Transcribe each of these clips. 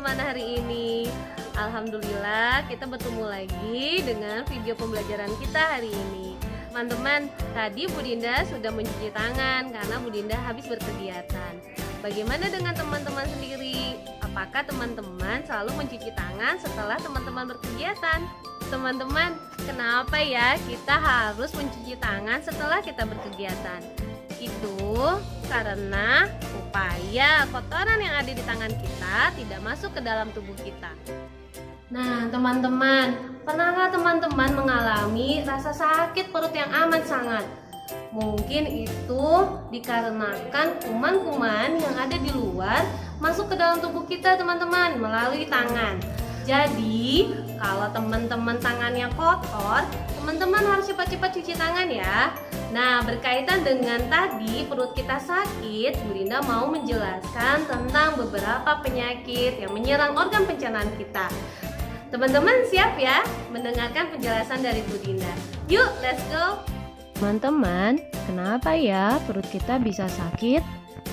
teman-teman hari ini? Alhamdulillah kita bertemu lagi dengan video pembelajaran kita hari ini. Teman-teman, tadi Bu Dinda sudah mencuci tangan karena Bu Dinda habis berkegiatan. Bagaimana dengan teman-teman sendiri? Apakah teman-teman selalu mencuci tangan setelah teman-teman berkegiatan? Teman-teman, kenapa ya kita harus mencuci tangan setelah kita berkegiatan? Itu karena supaya kotoran yang ada di tangan kita tidak masuk ke dalam tubuh kita. Nah, teman-teman, pernahkah teman-teman mengalami rasa sakit perut yang amat sangat? Mungkin itu dikarenakan kuman-kuman yang ada di luar masuk ke dalam tubuh kita, teman-teman, melalui tangan. Jadi, kalau teman-teman tangannya kotor, teman-teman harus cepat-cepat cuci tangan ya. Nah, berkaitan dengan tadi perut kita sakit, Bu Dinda mau menjelaskan tentang beberapa penyakit yang menyerang organ pencernaan kita. Teman-teman siap ya mendengarkan penjelasan dari Bu Dinda? Yuk, let's go! Teman-teman, kenapa ya perut kita bisa sakit?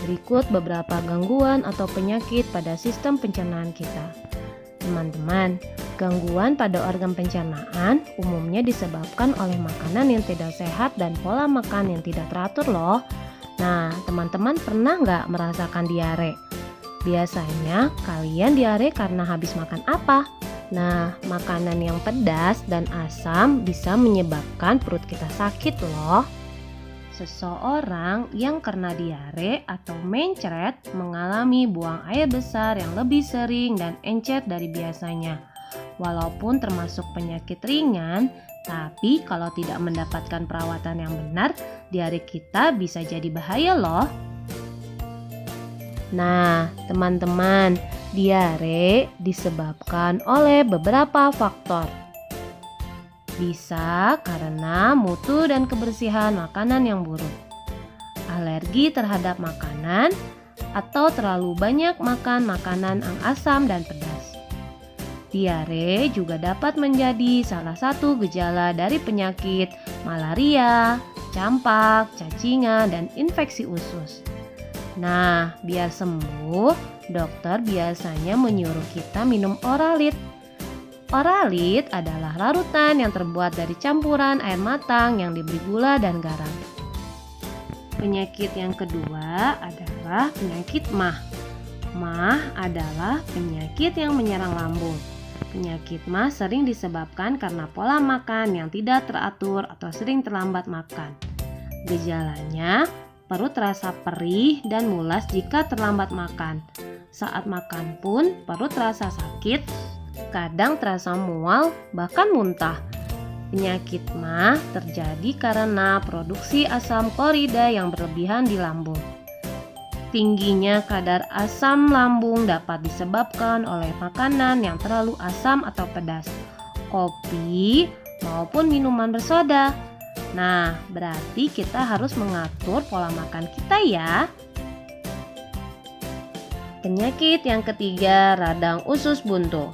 Berikut beberapa gangguan atau penyakit pada sistem pencernaan kita. Teman-teman, gangguan pada organ pencernaan umumnya disebabkan oleh makanan yang tidak sehat dan pola makan yang tidak teratur loh. Nah, teman-teman pernah nggak merasakan diare? Biasanya kalian diare karena habis makan apa? Nah, makanan yang pedas dan asam bisa menyebabkan perut kita sakit loh. Seseorang yang kena diare atau mencret mengalami buang air besar yang lebih sering dan encer dari biasanya. Walaupun termasuk penyakit ringan, tapi kalau tidak mendapatkan perawatan yang benar, diare kita bisa jadi bahaya loh. Nah, teman-teman, diare disebabkan oleh beberapa faktor. Bisa karena mutu dan kebersihan makanan yang buruk, alergi terhadap makanan, atau terlalu banyak makan makanan yang asam dan pedas. Diare juga dapat menjadi salah satu gejala dari penyakit malaria, campak, cacingan, dan infeksi usus. Nah, biar sembuh, dokter biasanya menyuruh kita minum Oralit. Oralit adalah larutan yang terbuat dari campuran air matang yang diberi gula dan garam. Penyakit yang kedua adalah penyakit MAH. MAH adalah penyakit yang menyerang lambung. Penyakit MAH sering disebabkan karena pola makan yang tidak teratur atau sering terlambat makan. Gejalanya, perut terasa perih dan mulas jika terlambat makan. Saat makan pun perut terasa sakit, kadang terasa mual, bahkan muntah. Penyakit MAH terjadi karena produksi asam klorida yang berlebihan di lambung. Tingginya kadar asam lambung dapat disebabkan oleh makanan yang terlalu asam atau pedas, kopi, maupun minuman bersoda. Nah, berarti kita harus mengatur pola makan kita ya. Penyakit yang ketiga, radang usus buntu.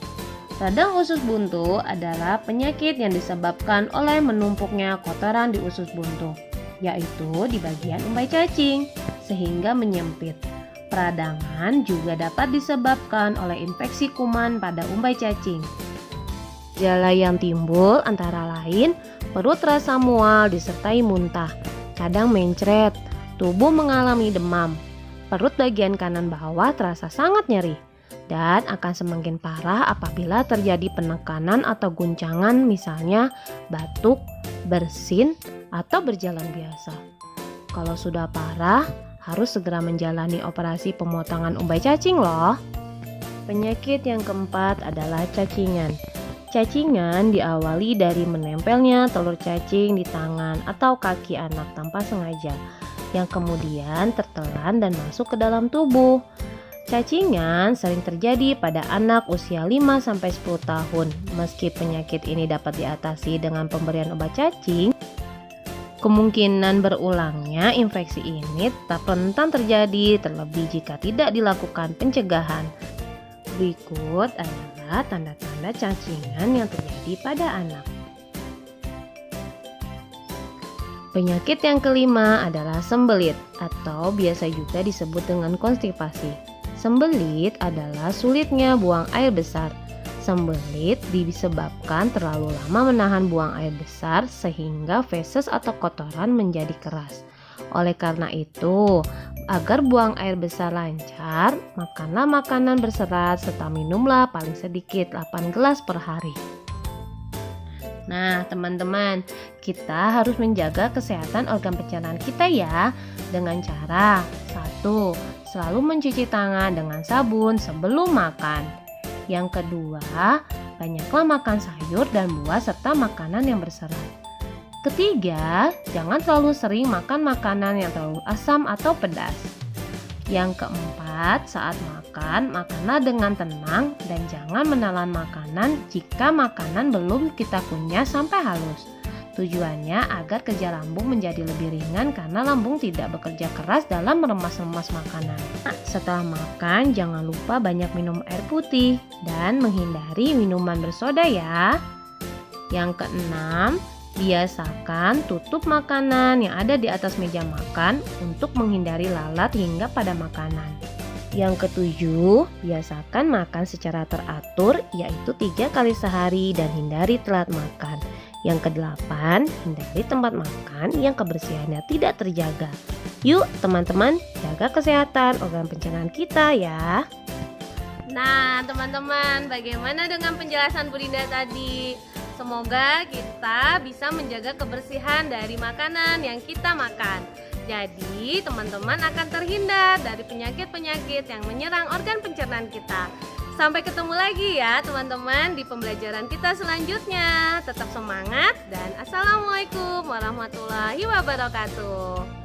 Radang usus buntu adalah penyakit yang disebabkan oleh menumpuknya kotoran di usus buntu, yaitu di bagian umbai cacing, sehingga menyempit. Peradangan juga dapat disebabkan oleh infeksi kuman pada umbai cacing. Gejala yang timbul antara lain perut terasa mual disertai muntah, kadang mencret, tubuh mengalami demam, perut bagian kanan bawah terasa sangat nyeri, dan akan semakin parah apabila terjadi penekanan atau guncangan, misalnya batuk, bersin, atau berjalan biasa. Kalau sudah parah, harus segera menjalani operasi pemotongan umbai cacing loh. Penyakit yang keempat adalah cacingan. Cacingan diawali dari menempelnya telur cacing di tangan atau kaki anak tanpa sengaja, yang kemudian tertelan dan masuk ke dalam tubuh. Cacingan sering terjadi pada anak usia 5-10 tahun. Meski penyakit ini dapat diatasi dengan pemberian obat cacing, kemungkinan berulangnya infeksi ini tetap rentan terjadi, terlebih jika tidak dilakukan pencegahan. Berikut adalah tanda-tanda cacingan yang terjadi pada anak. Penyakit yang kelima adalah sembelit atau biasa juga disebut dengan konstipasi. Sembelit adalah sulitnya buang air besar. Sembelit disebabkan terlalu lama menahan buang air besar sehingga feses atau kotoran menjadi keras. Oleh karena itu, agar buang air besar lancar, makanlah makanan berserat serta minumlah paling sedikit 8 gelas per hari. Nah, teman-teman, kita harus menjaga kesehatan organ pencernaan kita ya dengan cara 1. Selalu mencuci tangan dengan sabun sebelum makan. Yang kedua, banyaklah makan sayur dan buah serta makanan yang berserat. Ketiga, jangan terlalu sering makan makanan yang terlalu asam atau pedas. Yang keempat, saat makan, makanlah dengan tenang dan jangan menelan makanan jika makanan belum kita kunyah sampai halus. Tujuannya agar kerja lambung menjadi lebih ringan karena lambung tidak bekerja keras dalam meremas-remas makanan. Setelah makan, jangan lupa banyak minum air putih dan menghindari minuman bersoda ya. Yang keenam, biasakan tutup makanan yang ada di atas meja makan untuk menghindari lalat hingga pada makanan. Yang ketujuh, biasakan makan secara teratur, yaitu 3 kali sehari dan hindari telat makan. Yang kedelapan, hindari tempat makan yang kebersihannya tidak terjaga. Yuk teman-teman, jaga kesehatan organ pencernaan kita ya. Nah teman-teman, bagaimana dengan penjelasan Bu Dinda tadi? Semoga kita bisa menjaga kebersihan dari makanan yang kita makan. Jadi teman-teman akan terhindar dari penyakit-penyakit yang menyerang organ pencernaan kita. Sampai ketemu lagi ya teman-teman di pembelajaran kita selanjutnya. Tetap semangat dan assalamualaikum warahmatullahi wabarakatuh.